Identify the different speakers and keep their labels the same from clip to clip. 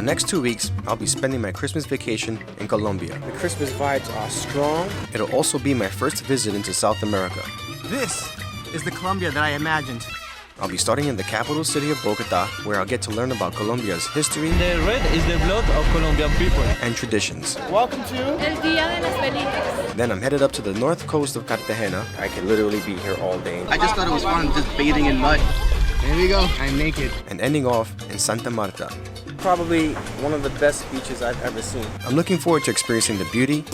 Speaker 1: the next 2 weeks, I'll be spending my Christmas vacation in Colombia.
Speaker 2: The Christmas vibes are strong.
Speaker 1: It'll also be my first visit into South America.
Speaker 2: This is the Colombia that I imagined.
Speaker 1: I'll be starting in the capital city of Bogotá, where I'll get to learn about Colombia's history.
Speaker 3: The red is the blood of Colombian people.
Speaker 1: And traditions.
Speaker 2: Welcome to
Speaker 4: El Día de las Velitas.
Speaker 1: Then I'm headed up to the north coast of Cartagena.
Speaker 2: I could literally be here all day.
Speaker 5: I just thought it was fun just bathing in mud.
Speaker 2: There we go. I'm naked.
Speaker 1: And ending off in Santa Marta.
Speaker 2: Probably one of the best beaches I've ever seen.
Speaker 1: I'm looking forward to experiencing the beauty,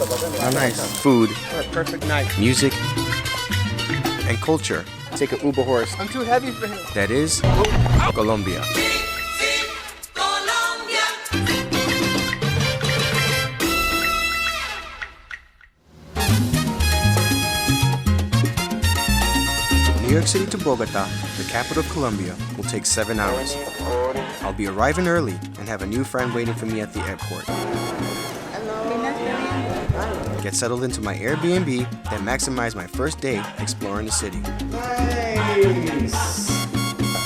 Speaker 2: How nice.
Speaker 1: food,
Speaker 2: What a perfect night.
Speaker 1: music, and culture
Speaker 2: Take an Uber horse. I'm too heavy for him.
Speaker 1: that is Colombia. New York City to Bogotá, the capital of Colombia, will take 7 hours. I'll be arriving early and have a new friend waiting for me at the airport. Get settled into my Airbnb, then maximize my first day exploring the city.
Speaker 2: Nice.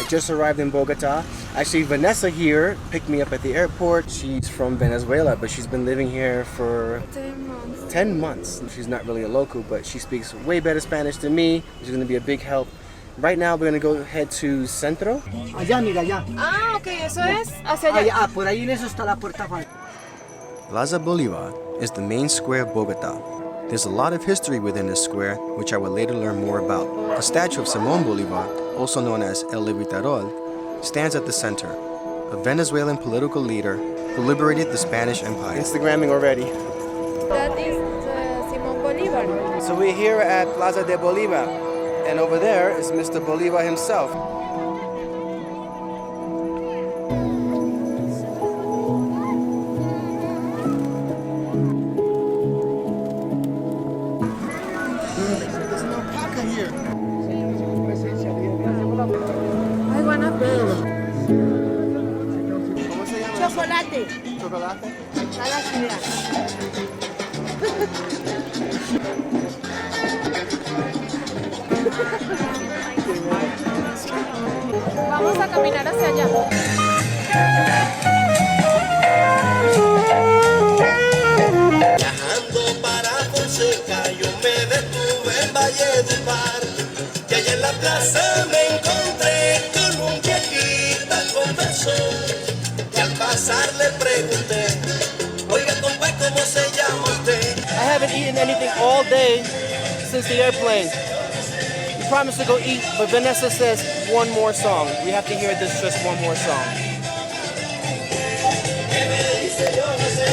Speaker 2: I just arrived in Bogotá. Actually, Vanessa here picked me up at the airport. She's from Venezuela, but she's been living here for
Speaker 4: 10 months.
Speaker 2: 10 months. She's not really a local, but she speaks way better Spanish than me, which is going to be a big help. Right now, we're going to go head to Centro.
Speaker 6: Allá, mira, allá.
Speaker 4: Ah, ok, eso es hacia allá.
Speaker 6: Allá, por ahí en eso está la puerta falsa.
Speaker 1: Plaza Bolivar is the main square of Bogotá. There's a lot of history within this square, which I will later learn more about. A statue of Simón Bolívar, also known as El Libertador, stands at the center, a Venezuelan political leader who liberated the Spanish Empire.
Speaker 2: Instagramming already.
Speaker 4: That is Simón Bolívar.
Speaker 2: So we're here at Plaza de Bolivar, and over there is Mr. Bolivar himself.
Speaker 4: Ay, buena pena.
Speaker 2: ¿Cómo se llama?
Speaker 4: Chocolate.
Speaker 2: Chocolate.
Speaker 4: A la ciudad. Vamos a caminar hacia allá.
Speaker 7: Viajando para Fonseca, yo me detuve en Valledupar, y allá en la plaza me encontré con un viejita confesó, y al pasar le pregunté, oiga compa, ¿cómo se llama usted?
Speaker 2: I haven't eaten anything all day since the airplane. We promised to go eat, but Vanessa says one more song. We have to hear this just one more song.
Speaker 7: ¿Qué me dice? Yo no sé.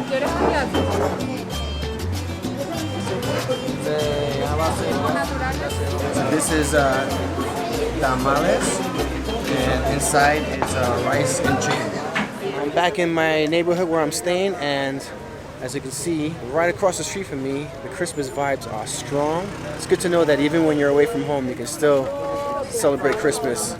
Speaker 4: ¿Quieres cambiar?
Speaker 2: So this is tamales, and inside is rice and chicken. I'm back in my neighborhood where I'm staying, and as you can see, right across the street from me, the Christmas vibes are strong. It's good to know that even when you're away from home, you can still celebrate Christmas.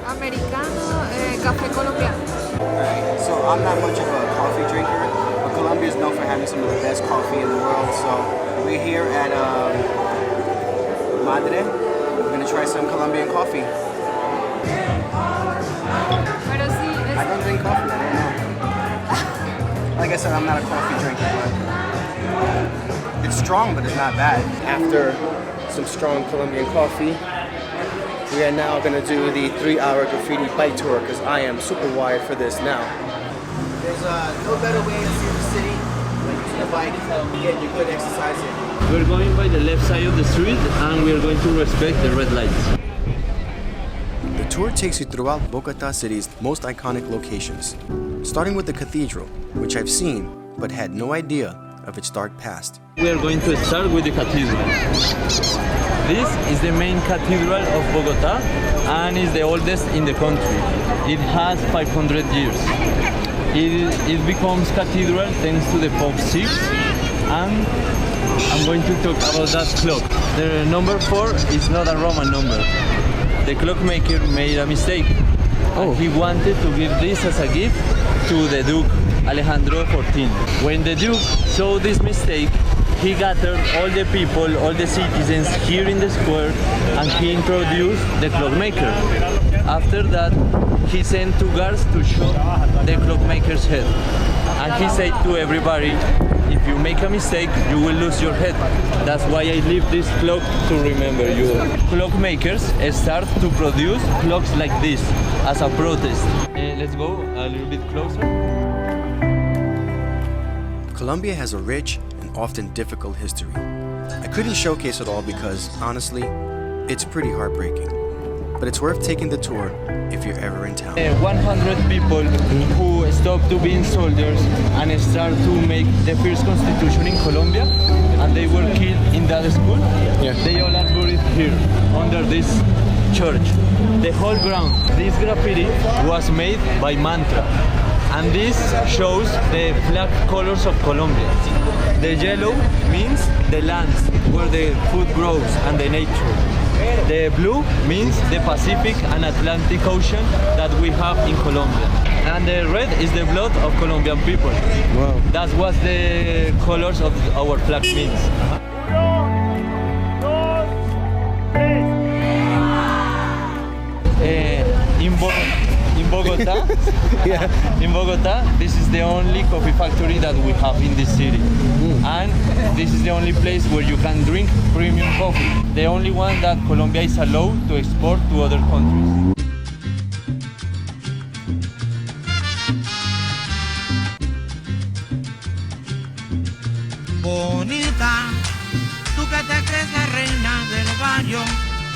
Speaker 4: Americano, café colombiano.
Speaker 2: Right. So I'm not much of a coffee drinker, but Colombia is known for having some of the best coffee in the world. So we're here at Madre. We're gonna try some Colombian coffee.
Speaker 4: Pero sí,
Speaker 2: I don't drink coffee. I don't know. Like I said, I'm not a coffee drinker, but it's strong, but it's not bad. After some strong Colombian coffee, we are now going to do the 3-hour graffiti bike tour because I am super wired for this now. There's no better way to see the city than using a bike and getting your good exercise in.
Speaker 3: We're going by the left side of the street and we're going to respect the red lights.
Speaker 1: The tour takes you throughout Bogotá City's most iconic locations, starting with the Cathedral, which I've seen, but had no idea of its dark past.
Speaker 3: We are going to start with the cathedral. This is the main cathedral of Bogotá and is the oldest in the country. It has 500 years. It becomes cathedral thanks to the Pope 6, and I'm going to talk about that clock. The number 4 is not a Roman number. The clockmaker made a mistake. Oh. He wanted to give this as a gift to the Duke Alejandro XIV. When the Duke saw this mistake, he gathered all the people, all the citizens here in the square, and he introduced the clockmaker. After that, he sent 2 guards to shoot the clockmaker's head. And he said to everybody, if you make a mistake, you will lose your head. That's why I leave this clock to remember you. Clockmakers start to produce clocks like this as a protest. Let's go a little bit closer.
Speaker 1: Colombia has a rich and often difficult history. I couldn't showcase it all because, honestly, it's pretty heartbreaking. But it's worth taking the tour if you're ever in town.
Speaker 3: 100 people who stopped to being soldiers and start to make the first constitution in Colombia, and they were killed in that school. Yeah. They all are buried here under this church. The whole ground, this graffiti was made by Mantra, and this shows the flag colors of Colombia. The yellow means the lands where the food grows and the nature. The blue means the Pacific and Atlantic Ocean that we have in Colombia. And the red is the blood of Colombian people. Wow. That's what the colors of our flag means. In Bogotá, yeah. In Bogotá, this is the only coffee factory that we have in this city. And this is the only place where you can drink premium coffee. The only one that Colombia is allowed to export to other countries.
Speaker 8: Bonita, tú que te crees la reina del barrio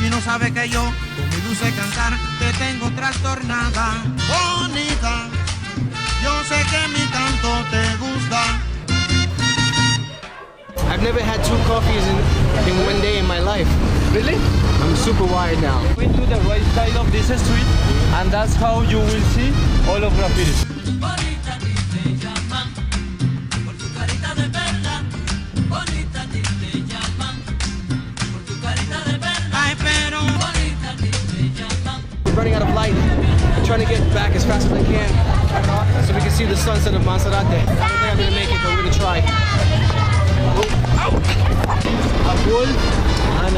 Speaker 8: y no sabes que yo, con mi dulce cantar, te tengo trastornada. Bonita, yo sé que mi canto te gusta.
Speaker 2: I've never had 2 coffees in one day in my life.
Speaker 3: Really?
Speaker 2: I'm super wired now.
Speaker 3: Going to the right side of this street, and that's how you will see all of graffiti.
Speaker 2: Running out of light. I'm trying to get back as fast as I can so we can see the sunset of Monserrate. I don't think I'm gonna make it, but we're gonna try.
Speaker 3: A wolf and a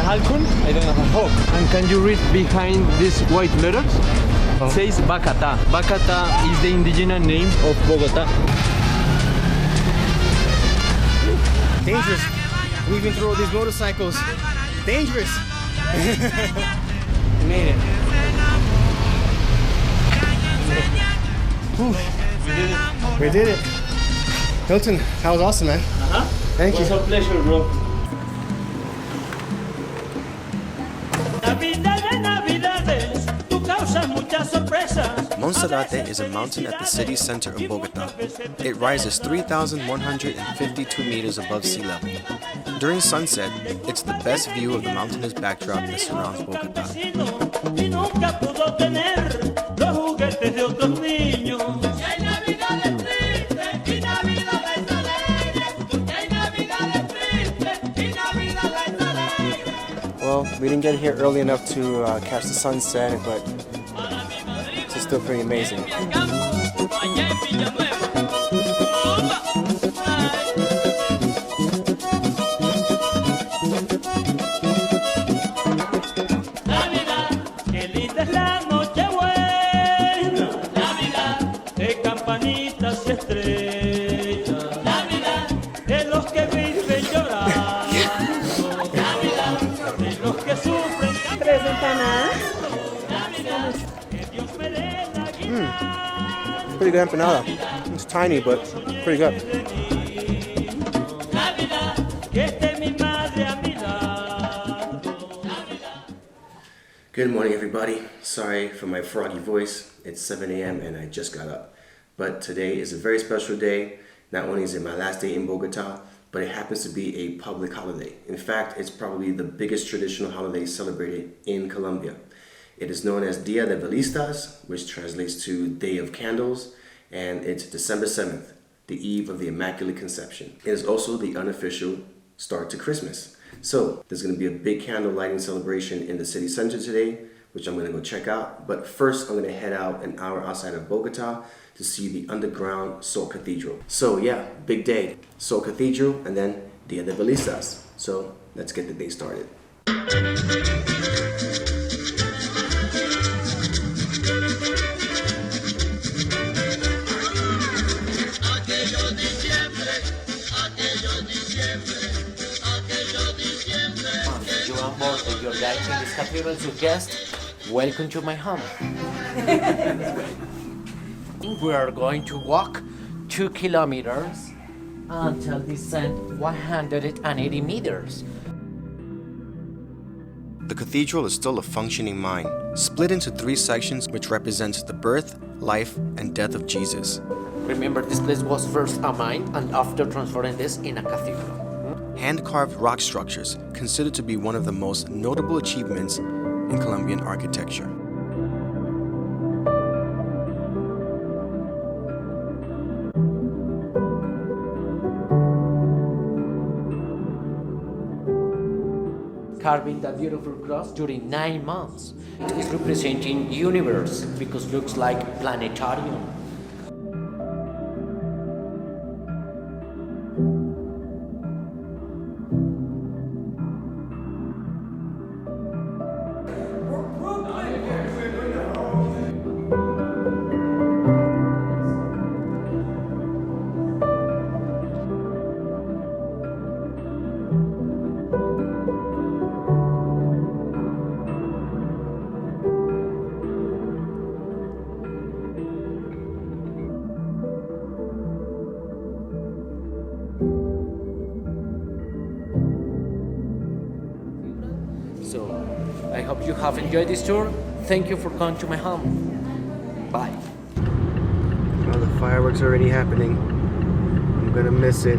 Speaker 3: halcon, I don't know, a hawk. And can you read behind these white letters? It says Bacata. Bacata is the indigenous name of Bogotá.
Speaker 2: Dangerous. Weaving through all these motorcycles. Dangerous. We made it. We did it. Hilton, that was awesome, man. Thank you.
Speaker 3: It was a pleasure, bro.
Speaker 1: Monserrate is a mountain at the city center of Bogotá. It rises 3,152 meters above sea level. During sunset, it's the best view of the mountainous backdrop that surrounds Bogotá.
Speaker 2: Well, we didn't get here early enough to catch the sunset, but it's still pretty amazing. Pretty good empanada. It's tiny, but pretty good.
Speaker 1: Good morning, everybody. Sorry for my froggy voice. It's 7 a.m. and I just got up. But today is a very special day. Not only is it my last day in Bogota, but it happens to be a public holiday. In fact, it's probably the biggest traditional holiday celebrated in Colombia. It is known as Dia de Velitas, which translates to Day of Candles, and it's December 7th, the eve of the Immaculate Conception. It is also the unofficial start to Christmas. So there's going to be a big candle lighting celebration in the city center today, which I'm going to go check out. But first, I'm going to head out an hour outside of Bogota to see the underground Sol Cathedral. So yeah, big day. Sol Cathedral and then Dia de Velitas. So let's get the day started.
Speaker 9: You are bored with your guide in this cathedral, your guest. Welcome to my home. We are going to walk 2 kilometers until descend 180 meters.
Speaker 1: The cathedral is still a functioning mine, split into 3 sections which represents the birth, life, and death of Jesus.
Speaker 9: Remember, this place was first a mine and after transforming this in a cathedral.
Speaker 1: Hand-carved rock structures considered to be one of the most notable achievements in Colombian architecture.
Speaker 9: Carving that beautiful cross during 9 months. It is representing universe because it looks like planetarium. So, I hope you have enjoyed this tour. Thank you for coming to my home. Bye.
Speaker 1: Well, the fireworks are already happening. I'm gonna miss it.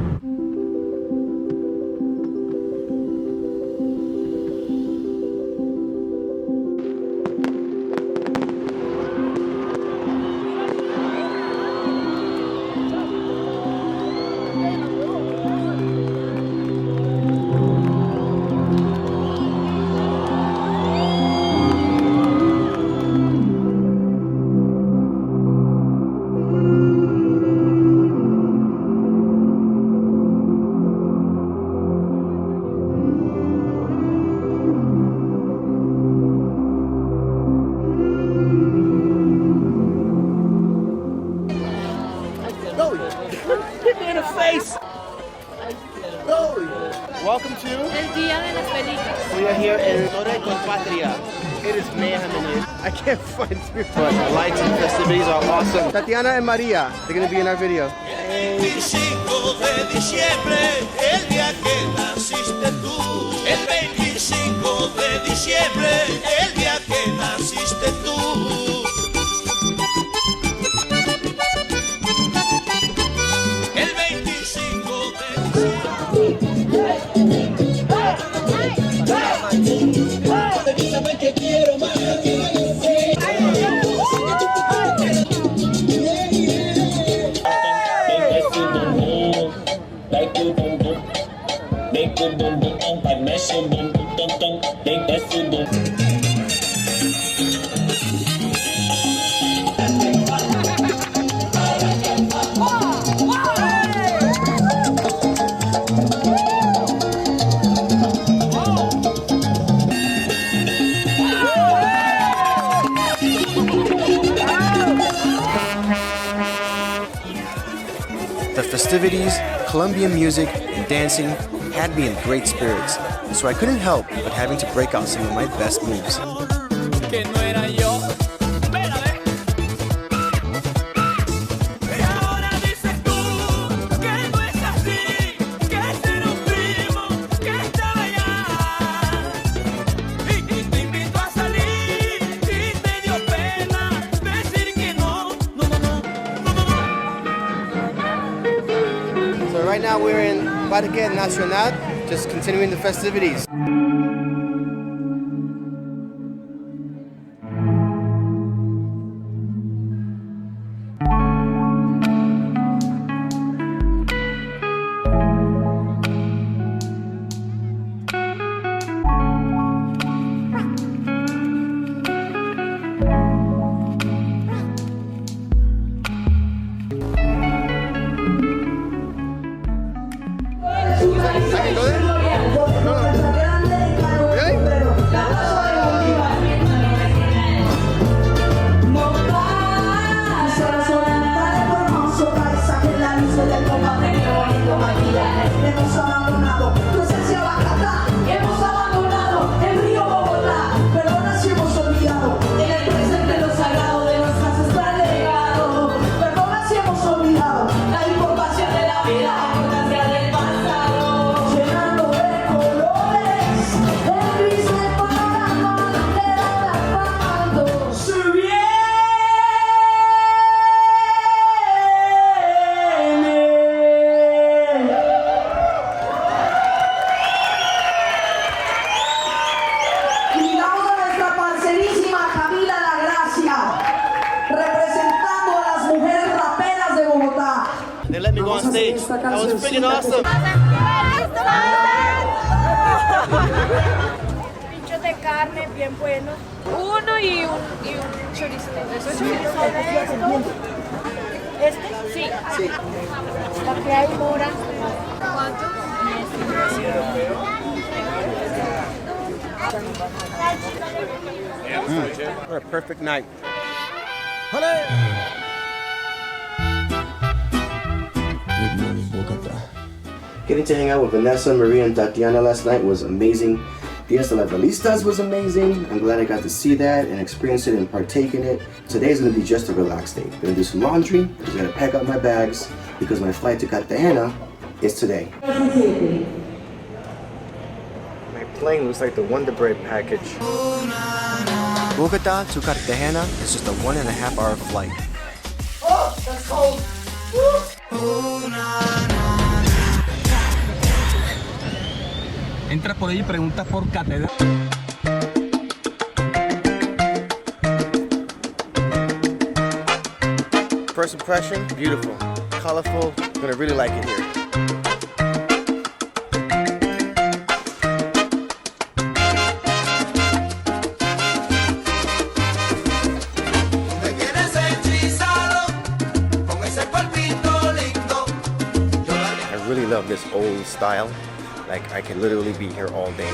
Speaker 2: Welcome to
Speaker 4: El Día de las Velitas.
Speaker 2: we are here in Torre Colpatria. It is mayhem in here. I can't find it. But the lights and festivities are awesome. Tatiana and Maria, they're gonna be in our video.
Speaker 7: 25 de diciembre, el día que naciste tú. El 25 de diciembre, el día que naciste tú. El 25 de
Speaker 10: Sabes que quiero más
Speaker 1: The festivities, Colombian music, and dancing had me in great spirits, so I couldn't help but having to break out some of my best moves.
Speaker 2: now we're in Parque Nacional, just continuing the festivities. They let me go on stage. That was freaking awesome.
Speaker 4: Pinchos de carne bien buenos. Uno y un chorizo. ¿Eso es chorizo? ¿Este? Sí. Sí. La que hay mora. ¿Cuánto?
Speaker 2: What a perfect night. Good morning, Bogotá. Getting to hang out with Vanessa, Maria, and Tatiana last night was amazing. Fiesta La Velitas was amazing. I'm glad I got to see that and experience it and partake in it. Today's gonna be just a relaxed day. Gonna do some laundry, just gotta pack up my bags because my flight to Cartagena is today. My plane looks like the Wonder Bread package.
Speaker 1: Bogota to Cartagena is just a 1.5 hour flight.
Speaker 7: Oh, that's cold.
Speaker 11: Entras por ahí y preguntas por Cathedral.
Speaker 2: First impression, beautiful, colorful. Gonna really like it here. I really love this old style. Like, I could literally be here all day.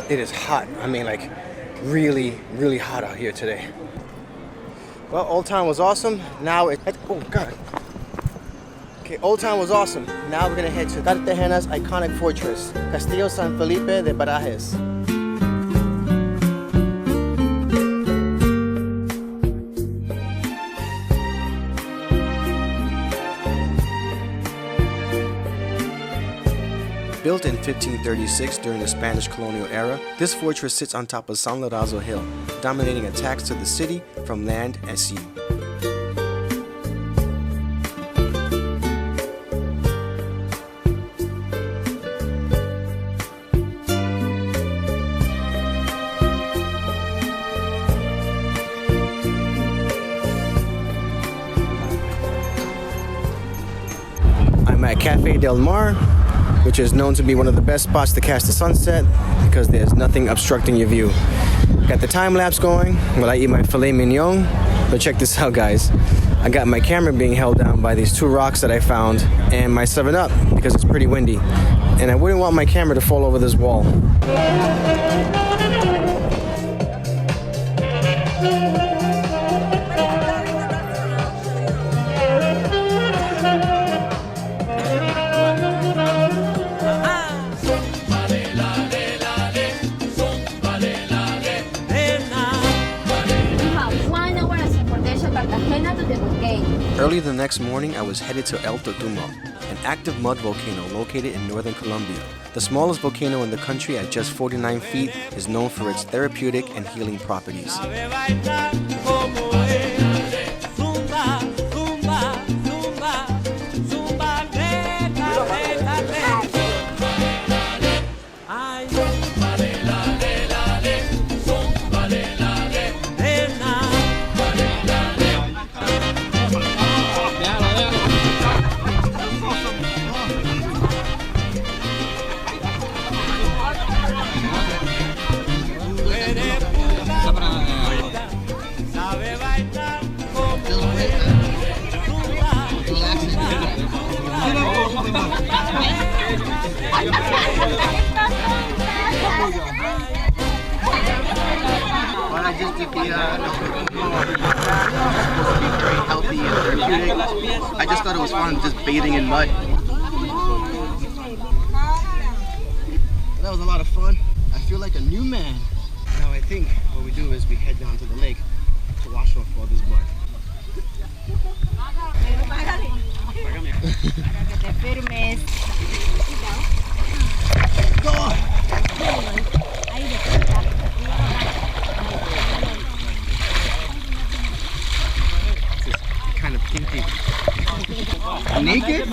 Speaker 2: It is hot. I mean, like, really, really hot out here today. Well, Old Town was awesome. Now oh God. Okay, Old Town was awesome. Now we're gonna head to Cartagena's iconic fortress, Castillo San Felipe de Barajas.
Speaker 1: Built in 1536 during the Spanish colonial era, this fortress sits on top of San Lorenzo Hill, dominating attacks to the city from land and sea. I'm at Cafe Del Mar, which is known to be one of the best spots to catch the sunset because there's nothing obstructing your view. Got the time lapse going while I eat my filet mignon, but check this out, guys. I got my camera being held down by these two rocks that I found and my 7-Up because it's pretty windy. And I wouldn't want my camera to fall over this wall. Early the next morning, I was headed to El Totumo, an active mud volcano located in northern Colombia. The smallest volcano in the country at just 49 feet is known for its therapeutic and healing properties.
Speaker 2: Well, I just did the supposed to be very healthy and therapeutic. I just thought it was fun just bathing in mud. That was a lot of fun. I feel like a new man. Now I think what we do is we head down to the lake to wash off all this mud. Kind of kinky. Naked?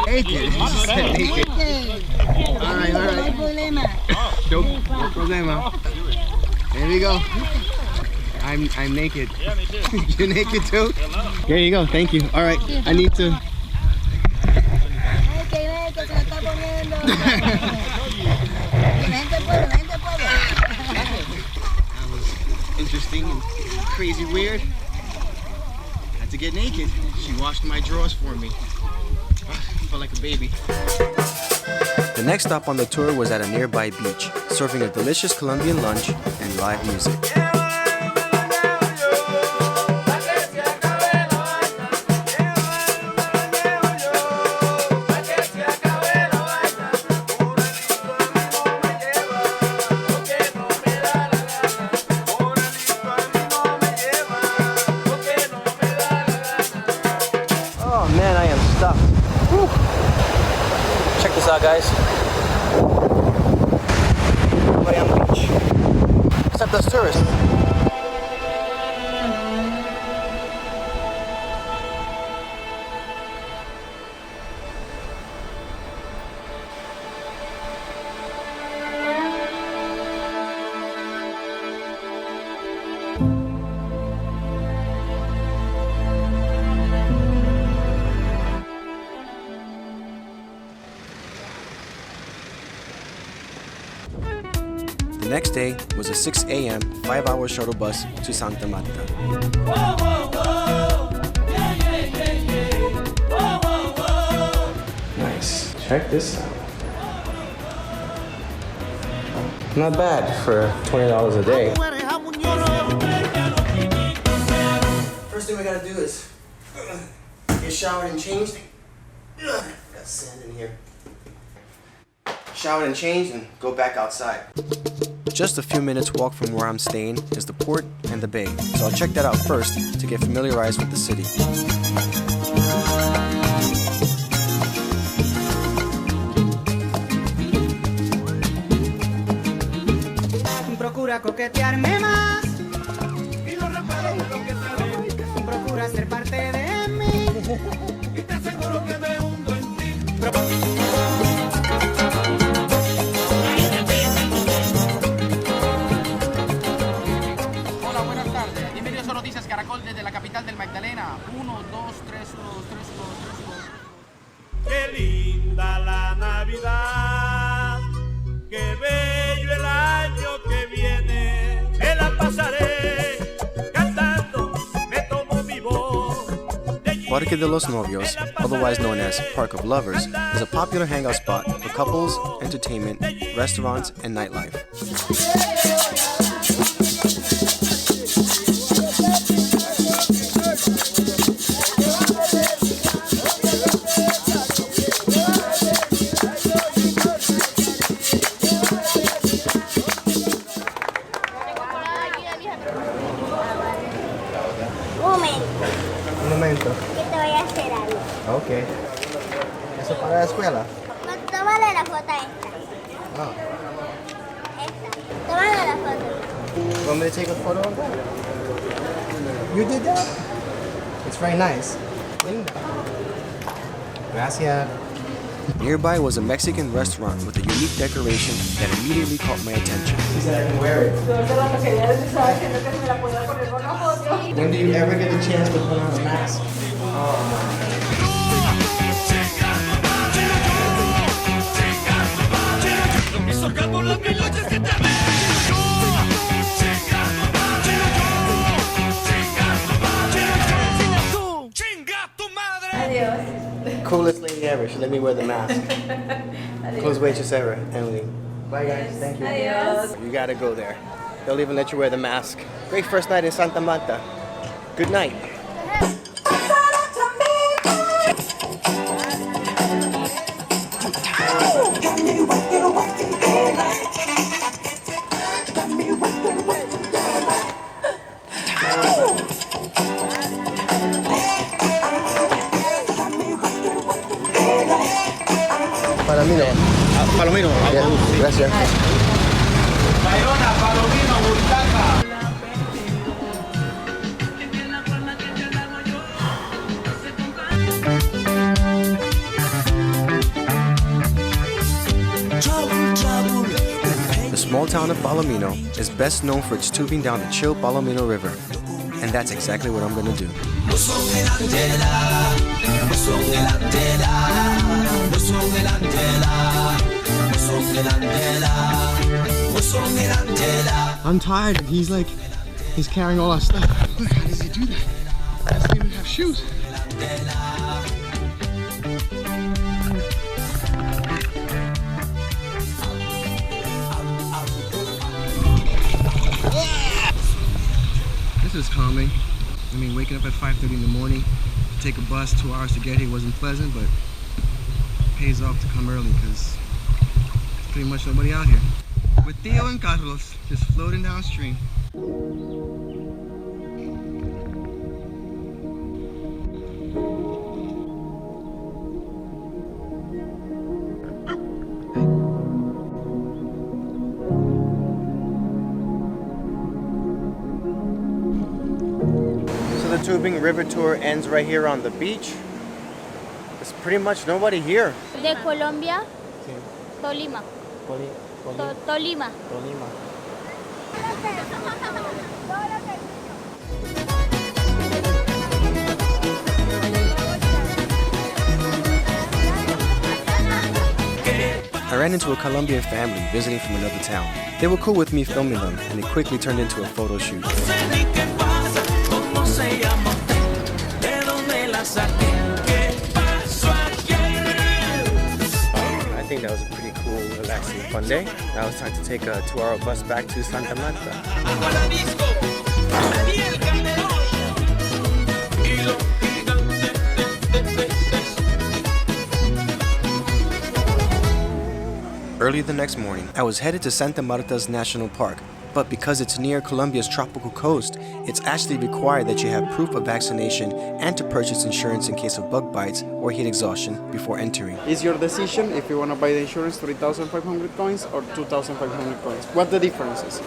Speaker 2: Naked. She said naked. Alright. No problema. There we go. I'm naked. You're naked too? There you go. Thank you. Alright. I need to. That was interesting and crazy weird. Had to get naked. She washed my drawers for me. I felt like a baby.
Speaker 1: The next stop on the tour was at a nearby beach, serving a delicious Colombian lunch and live music.
Speaker 2: Oh man, I am stuffed. Whew. Check this out, guys. Everybody on the beach. Except us tourists.
Speaker 1: The next day was a 6 a.m. 5-hour shuttle bus to Santa Marta. Nice. Check this out. Not bad for $20 a day. First thing we gotta do is get showered and changed. Got sand in here. Showered and changed and go back outside. Just a few minutes walk from where I'm staying is the port and the bay, so I'll check that out first to get familiarized with the city.
Speaker 12: Procura coquetearme más y no reparo lo que te doy. Procura ser parte de mí y te aseguro que me hundo en ti.
Speaker 13: Hola, buenas tardes. Bienvenidos a Noticias Caracol desde la capital del Magdalena. 1, 2, 3, 1, 2, 3, 1, 2, 3, 1.
Speaker 7: Qué linda la Navidad, qué bello el año que viene, me la pasaré cantando, me tomo mi voz.
Speaker 1: Parque de los Novios, otherwise known as Park of Lovers, is a popular hangout spot for couples, entertainment, restaurants, and nightlife.
Speaker 2: Un momento.
Speaker 14: Que te voy a hacer algo.
Speaker 2: Okay. ¿Eso para la escuela?
Speaker 14: Tómale la foto a esta.
Speaker 2: Oh.
Speaker 14: Esta. Tómale la foto.
Speaker 2: You want me to take a photo of that? You did that? It's very nice. Gracias.
Speaker 1: Nearby was a Mexican restaurant with a unique decoration that immediately caught my attention.
Speaker 2: He said I can wear it. When do you ever get the chance to put on a mask? Coolest lady ever. She let me wear the mask. Coolest waitress ever, Emily. Bye guys. Thank you.
Speaker 4: Adios.
Speaker 2: You gotta go there. They'll even let you wear the mask. Great first night in Santa Marta. Good night. Palomino.
Speaker 5: Palomino.
Speaker 2: Yeah, gracias.
Speaker 5: Tayrona, Palomino, Bogotá.
Speaker 1: The small town of Palomino is best known for its tubing down the chill Palomino River. And that's exactly what I'm gonna do.
Speaker 2: I'm tired. He's carrying all our stuff. How does he do that? He doesn't even have shoes. This is calming. I mean, waking up at 5:30 in the morning to take a bus, 2 hours to get here wasn't pleasant, but it pays off to come early because there's pretty much nobody out here. With Theo and Carlos just floating downstream. So the tubing river tour ends right here on the beach. There's pretty much nobody here.
Speaker 14: De Colombia, Tolima. Tolima.
Speaker 1: I ran into a Colombian family visiting from another town. They were cool with me filming them, and it quickly turned into a photo shoot.
Speaker 2: I think that was a pretty cool, relaxing, fun day. Now it's time to take a 2-hour bus back to Santa Marta.
Speaker 1: Early the next morning, I was headed to Santa Marta's National Park, but because it's near Colombia's tropical coast, it's actually required that you have proof of vaccination and to purchase insurance in case of bug bites or heat exhaustion before entering.
Speaker 15: It's your decision if you want to buy the insurance 3,500 coins or 2,500 coins. What the difference is?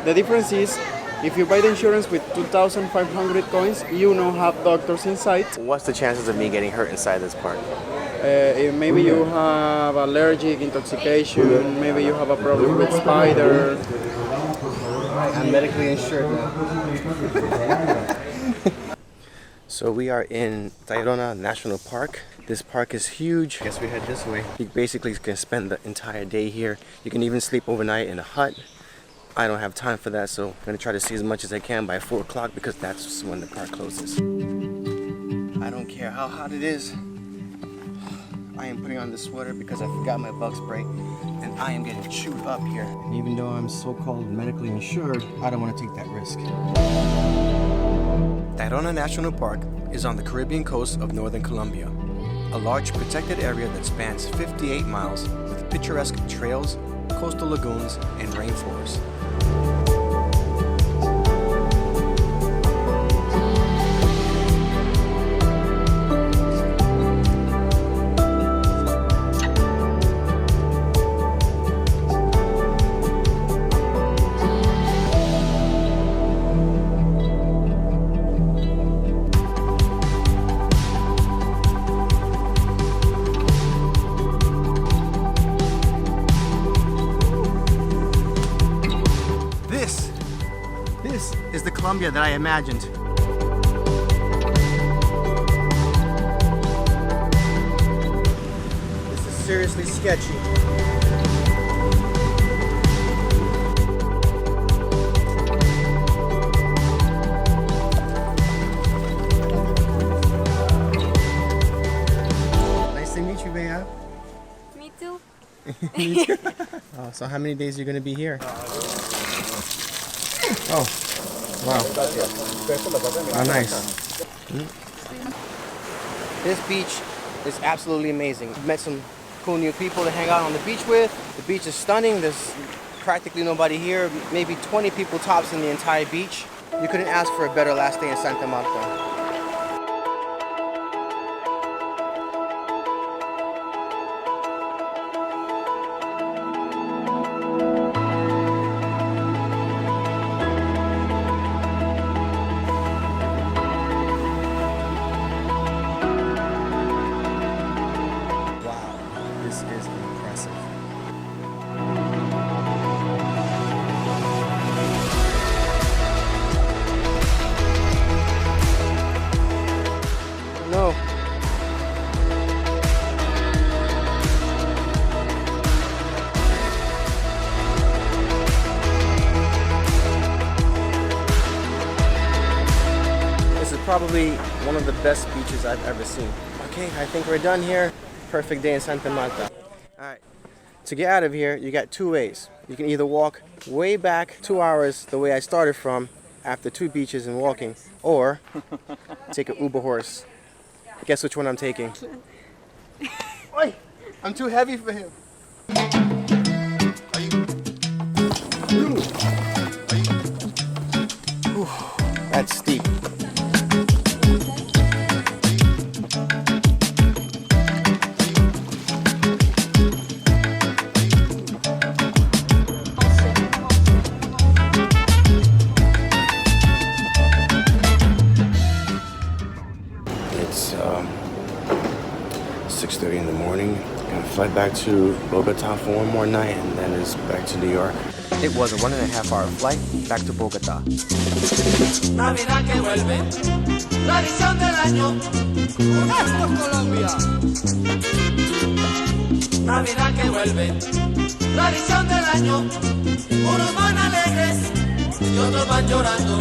Speaker 15: The difference is if you buy the insurance with 2,500 coins, you now have doctors inside.
Speaker 2: What's the chances of me getting hurt inside this park?
Speaker 15: Maybe you have allergic intoxication, maybe you have a problem with spider.
Speaker 2: I'm medically insured now. So we are in Tayrona National Park. This park is huge. I guess we head this way. You basically can spend the entire day here. You can even sleep overnight in a hut. I don't have time for that, so I'm gonna try to see as much as I can by 4 o'clock because that's when the park closes. I don't care how hot it is. I am putting on the sweater because I forgot my bug spray and I am getting chewed up here. And even though I'm so-called medically insured, I don't want to take that risk.
Speaker 1: Tayrona National Park is on the Caribbean coast of northern Colombia, a large protected area that spans 58 miles with picturesque trails, coastal lagoons, and rainforests.
Speaker 2: This is the Colombia that I imagined. This is seriously sketchy. Nice to meet you, Bea.
Speaker 16: Me too.
Speaker 2: Me too. Oh, so how many days are you going to be here? Oh, wow. Oh, nice. This beach is absolutely amazing. I've met some cool new people to hang out on the beach with. The beach is stunning. There's practically nobody here. Maybe 20 people tops in the entire beach. You couldn't ask for a better last day in Santa Marta. No. This is probably one of the best beaches I've ever seen. Okay, I think we're done here. Perfect day in Santa Marta. All right, to get out of here, you got two ways. You can either walk way back 2 hours the way I started from after 2 beaches and walking, or take an Uber horse. Guess which one I'm taking? Oi, I'm too heavy for him. Whew, that's steep. It's 6:30 in the morning. Gonna fly back to Bogotá for one more night, and then it's back to New York. It was a 1.5-hour flight back to Bogotá.
Speaker 7: Navidad que vuelve, tradición del año. Esto es Colombia. Navidad que vuelve, tradición del año. Unos van alegres y otros van llorando.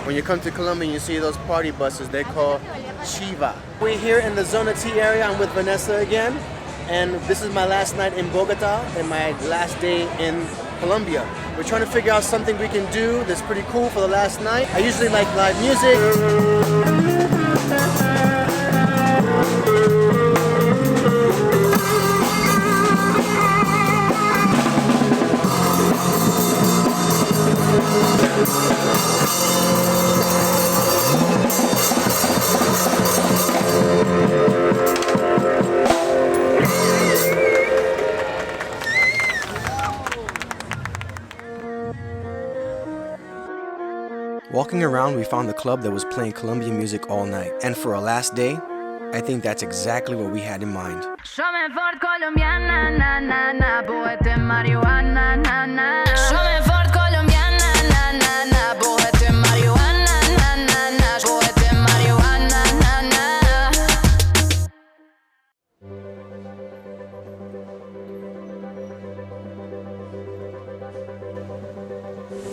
Speaker 2: When you come to Colombia and you see those party buses, they call Chiva. We're here in the Zona T area. I'm with Vanessa again. And this is my last night in Bogotá and my last day in Colombia. We're trying to figure out something we can do that's pretty cool for the last night. I usually like live music. Walking around, we found a club that was playing Colombian music all night. And for our last day, I think that's exactly what we had in mind.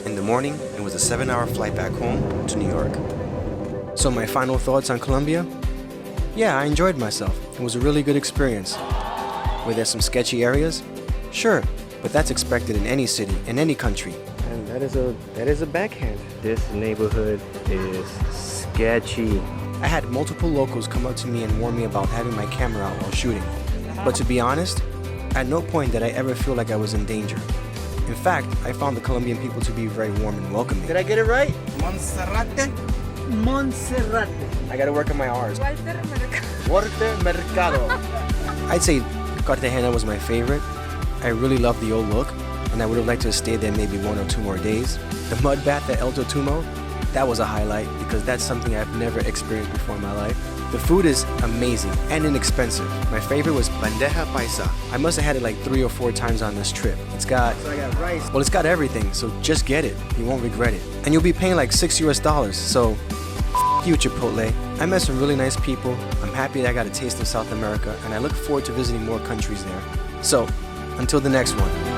Speaker 2: In the morning, it was a 7-hour flight back home to New York. So my final thoughts on Colombia? Yeah, I enjoyed myself. It was a really good experience. Were there some sketchy areas? Sure, but that's expected in any city, in any country. And that is a backhand.
Speaker 17: This neighborhood is sketchy.
Speaker 2: I had multiple locals come up to me and warn me about having my camera out while shooting. But to be honest, at no point did I ever feel like I was in danger. In fact, I found the Colombian people to be very warm and welcoming. Did I get it right? Monserrate?
Speaker 6: Monserrate.
Speaker 2: I gotta work on my R's.
Speaker 16: Walter
Speaker 2: Mercado. I'd say Cartagena was my favorite. I really loved the old look, and I would have liked to have stayed there maybe 1 or 2 more days. The mud bath at El Totumo, that was a highlight because that's something I've never experienced before in my life.
Speaker 1: The food is amazing and inexpensive. My favorite was bandeja paisa. I must have had it like 3 or 4 times on this trip. It's got,
Speaker 2: So I got rice.
Speaker 1: well, it's got everything, so just get it. You won't regret it. And you'll be paying like $6 US, so you Chipotle. I met some really nice people. I'm happy that I got a taste of South America, and I look forward to visiting more countries there. So, until the next one.